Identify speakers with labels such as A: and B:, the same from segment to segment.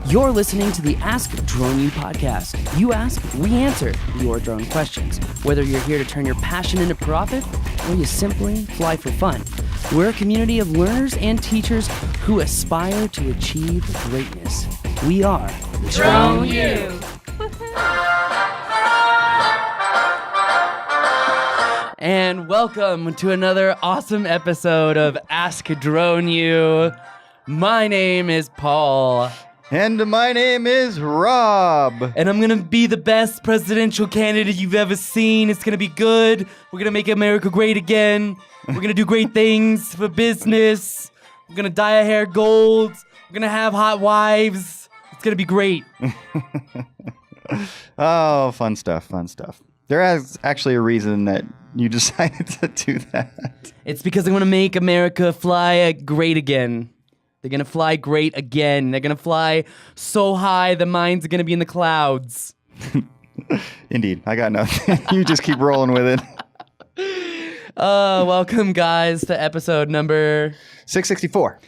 A: You're listening to the Ask Drone U podcast. You ask, we answer your drone questions. Whether you're here to turn your passion into profit or you simply fly for fun. We're a community of learners and teachers who aspire to achieve greatness. We are
B: Drone U.
A: And welcome to another awesome episode of Ask Drone U. My name is Paul.
C: And my name is Rob.
A: And I'm going to be the best presidential candidate you've ever seen. It's going to be good. We're going to make America great again. We're going to do great things for business. We're going to dye our hair gold. We're going to have hot wives. It's going to be great.
C: Oh, fun stuff, fun stuff. There is actually a reason that you decided to do that.
A: It's because I want to make America fly great again. They're going to fly great again. They're going to fly so high, the mines are going to be in the clouds.
C: Indeed. I got nothing. You just keep rolling with it.
A: Welcome, guys, to episode number
C: 664.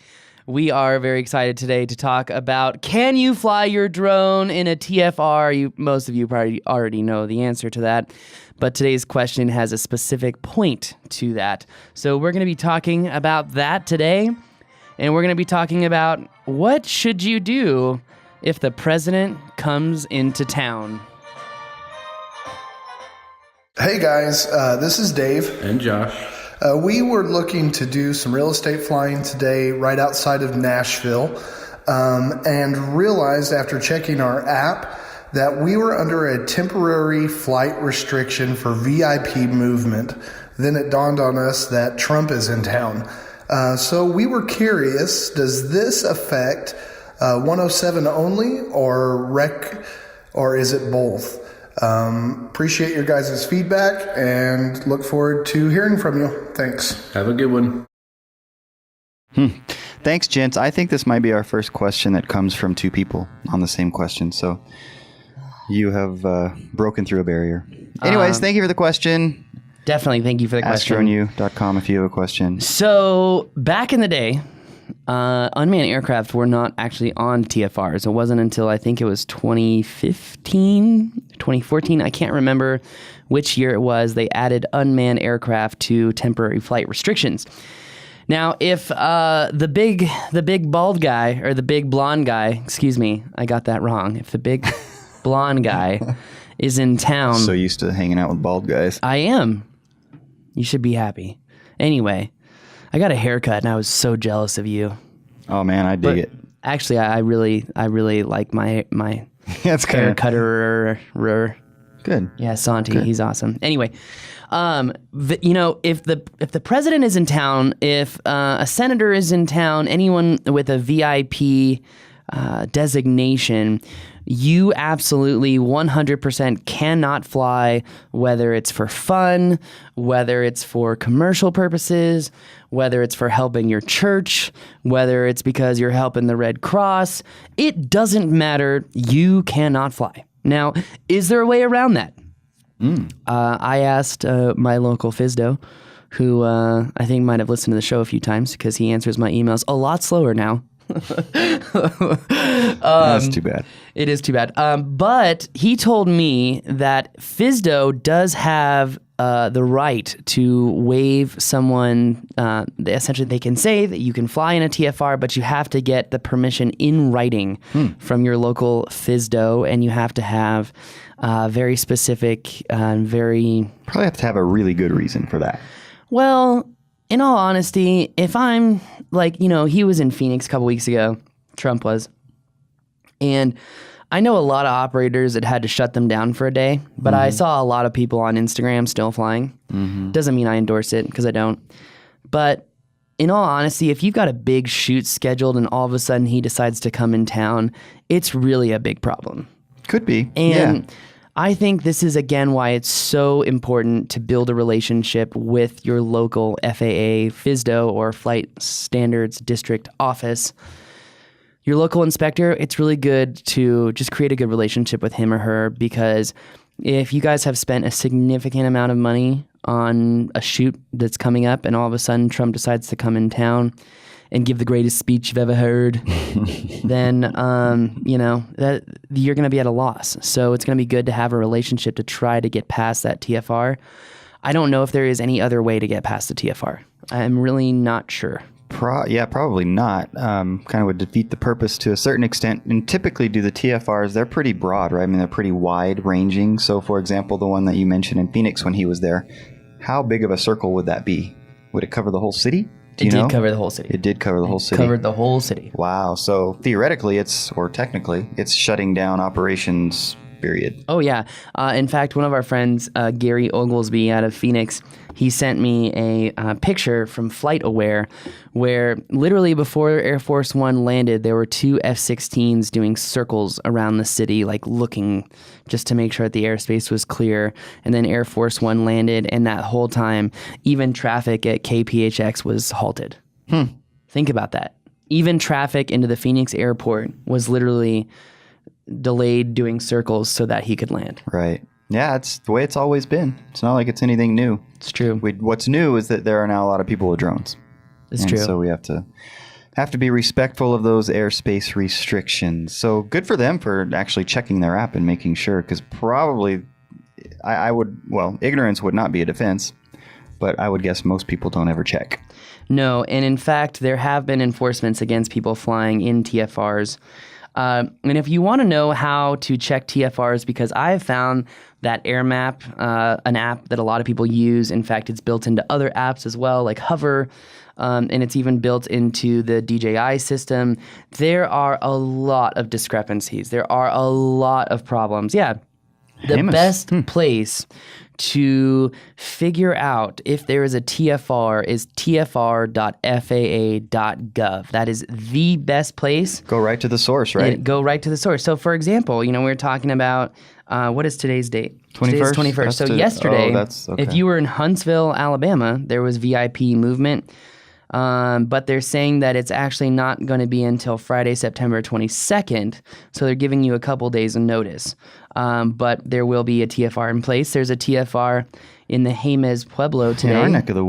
A: We are very excited today to talk about, can you fly your drone in a TFR? Most of you probably already know the answer to that, but today's question has a specific point to that. So we're going to be talking about that today. And we're going to be talking about what should you do if the president comes into town.
D: Hey guys, this is Dave.
E: And Josh.
D: We were looking to do some real estate flying today right outside of Nashville and realized after checking our app that we were under a temporary flight restriction for VIP movement. Then it dawned on us that Trump is in town. So we were curious, does this affect 107 only or is it both? Appreciate your guys' feedback and look forward to hearing from you. Thanks.
E: Have a good one.
C: Thanks, gents. I think this might be our first question that comes from two people on the same question. So you have broken through a barrier. Anyways, thank you for the question.
A: Definitely, thank you for the question.
C: AskDroneU.com if you have a question.
A: So, back in the day, unmanned aircraft were not actually on TFRs. It wasn't until I think it was 2014, I can't remember which year it was, they added unmanned aircraft to temporary flight restrictions. Now, if the big bald guy, or the big blonde guy, excuse me, I got that wrong. If the big blonde guy is in town.
C: So used to hanging out with bald guys.
A: I am. You should be happy. Anyway, I got a haircut and I was so jealous of you.
C: Oh man, I dig it.
A: Actually, I really like my
C: That's good.
A: haircutter.
C: Good.
A: Yeah, Santi, he's awesome. Anyway, if the president is in town, if a senator is in town, anyone with a VIP designation, you absolutely 100% cannot fly, whether it's for fun, whether it's for commercial purposes, whether it's for helping your church, whether it's because you're helping the Red Cross. It doesn't matter. You cannot fly. Now, is there a way around that? I asked my local FSDO, who I think might have listened to the show a few times because he answers my emails a lot slower now.
C: That's too bad.
A: It is too bad. But he told me that FSDO does have the right to waive someone. Essentially, they can say that you can fly in a TFR, but you have to get the permission in writing from your local FSDO, and you have to have very specific and very...
C: Probably have to have a really good reason for that.
A: Well, in all honesty, if I'm he was in Phoenix a couple weeks ago, Trump was, and I know a lot of operators that had to shut them down for a day, but I saw a lot of people on Instagram still flying. Doesn't mean I endorse it, because I don't. But in all honesty, if you've got a big shoot scheduled and all of a sudden he decides to come in town, it's really a big problem.
C: Could be.
A: And I think this is, again, why it's so important to build a relationship with your local FAA, FSDO, or Flight Standards District office. Your local inspector, it's really good to just create a good relationship with him or her, because if you guys have spent a significant amount of money on a shoot that's coming up and all of a sudden Trump decides to come in town, and give the greatest speech you've ever heard, then that you're going to be at a loss. So it's going to be good to have a relationship to try to get past that TFR. I don't know if there is any other way to get past the TFR. I'm really not sure.
C: Probably not. Kind of would defeat the purpose to a certain extent. And typically, do the TFRs, they're pretty broad, right? I mean, they're pretty wide ranging. So, for example, the one that you mentioned in Phoenix when he was there, how big of a circle would that be? Would it cover the whole city?
A: It did cover the whole city.
C: It did cover the whole city.
A: Covered the whole city.
C: Wow. So, theoretically, technically, it's shutting down operations, period.
A: Oh, yeah. In fact, one of our friends, Gary Oglesby out of Phoenix, he sent me a picture from FlightAware where literally before Air Force One landed, there were 2 F-16s doing circles around the city, like looking just to make sure that the airspace was clear. And then Air Force One landed, and that whole time, even traffic at KPHX was halted. Think about that. Even traffic into the Phoenix airport was literally delayed doing circles so that he could land.
C: Right. Yeah, it's the way it's always been. It's not like it's anything new.
A: It's true.
C: What's new is that there are now a lot of people with drones.
A: It's true.
C: So we have to be respectful of those airspace restrictions. So good for them for actually checking their app and making sure, because probably ignorance would not be a defense, but I would guess most people don't ever check.
A: No, and in fact, there have been enforcements against people flying in TFRs. And if you want to know how to check TFRs, because I've found that AirMap, an app that a lot of people use, in fact, it's built into other apps as well, like Hover, and it's even built into the DJI system. There are a lot of discrepancies. There are a lot of problems. Yeah. The best place to figure out if there is a TFR is tfr.faa.gov. That is the best place.
C: Go right to the source, right?
A: Go right to the source. So, for example, we were talking about, what is today's date?
C: 21st?
A: Today's 21st. So yesterday,
C: okay.
A: If you were in Huntsville, Alabama, there was VIP movement. But they're saying that it's actually not going to be until Friday, September 22nd. So they're giving you a couple days of notice. But there will be a TFR in place. There's a TFR in the Jemez Pueblo today.
C: In our neck of the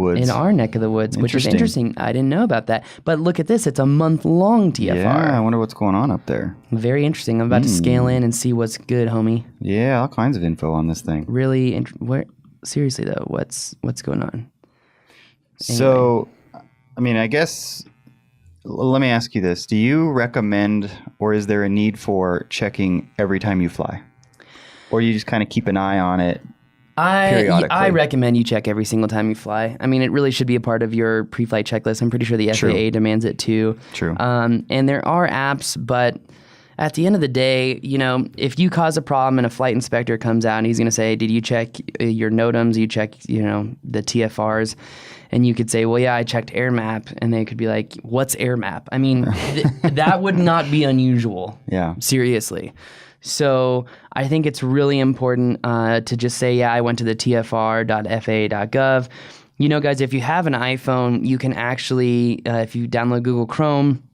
C: woods.
A: Which is interesting. I didn't know about that. But look at this. It's a month-long TFR.
C: Yeah, I wonder what's going on up there.
A: Very interesting. I'm about to scale in and see what's good, homie.
C: Yeah, all kinds of info on this thing.
A: Really, seriously, though, what's going on? Anyway.
C: So, I mean, I guess, let me ask you this. Do you recommend, or is there a need for checking every time you fly? Or you just kind of keep an eye on it periodically?
A: I recommend you check every single time you fly. I mean, it really should be a part of your pre-flight checklist. I'm pretty sure the FAA demands it too.
C: True.
A: And there are apps, but at the end of the day, if you cause a problem and a flight inspector comes out and he's going to say, did you check your NOTAMs? Did you check, the TFRs? And you could say, well, yeah, I checked AirMap. And they could be like, what's AirMap? I mean, that would not be unusual.
C: Yeah.
A: Seriously. So I think it's really important to just say, yeah, I went to the tfr.faa.gov. Guys, if you have an iPhone, you can actually, if you download Google Chrome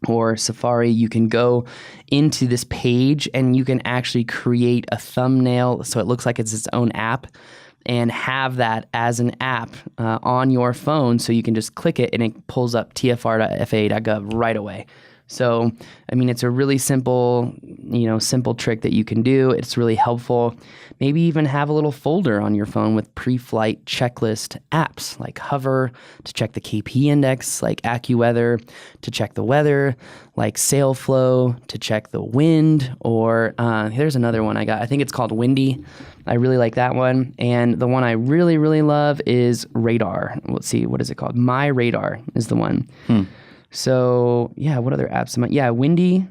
A: or Safari, you can go into this page and you can actually create a thumbnail so it looks like it's its own app, and have that as an app on your phone, so you can just click it and it pulls up tfr.faa.gov right away. So, I mean, it's a really simple trick that you can do. It's really helpful. Maybe even have a little folder on your phone with pre-flight checklist apps like Hover to check the KP index, like AccuWeather to check the weather, like SailFlow to check the wind, or here's another one I got. I think it's called Windy. I really like that one. And the one I really, really love is Radar. Let's see, what is it called? My Radar is the one. So, yeah, what other apps am I? Yeah, Windy.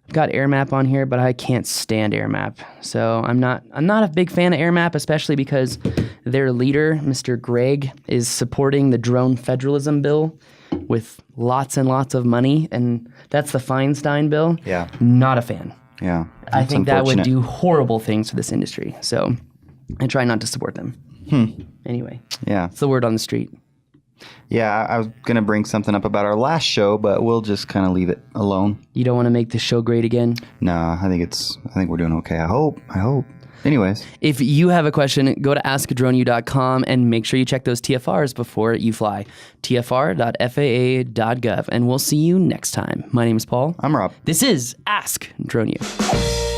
A: I've got AirMap on here, but I can't stand AirMap. So I'm not a big fan of AirMap, especially because their leader, Mr. Gregg, is supporting the drone federalism bill with lots and lots of money, and that's the Feinstein bill.
C: Yeah.
A: Not a fan.
C: Yeah.
A: I think that would do horrible things to this industry. So I try not to support them. Anyway.
C: Yeah.
A: It's the word on the street.
C: Yeah, I was going to bring something up about our last show, but we'll just kind of leave it alone.
A: You don't want to make the show great again?
C: No, I think we're doing okay. I hope. Anyways,
A: If you have a question, go to askdroneu.com and make sure you check those TFRs before you fly. tfr.faa.gov. And we'll see you next time. My name is Paul.
C: I'm Rob.
A: This is Ask Drone U.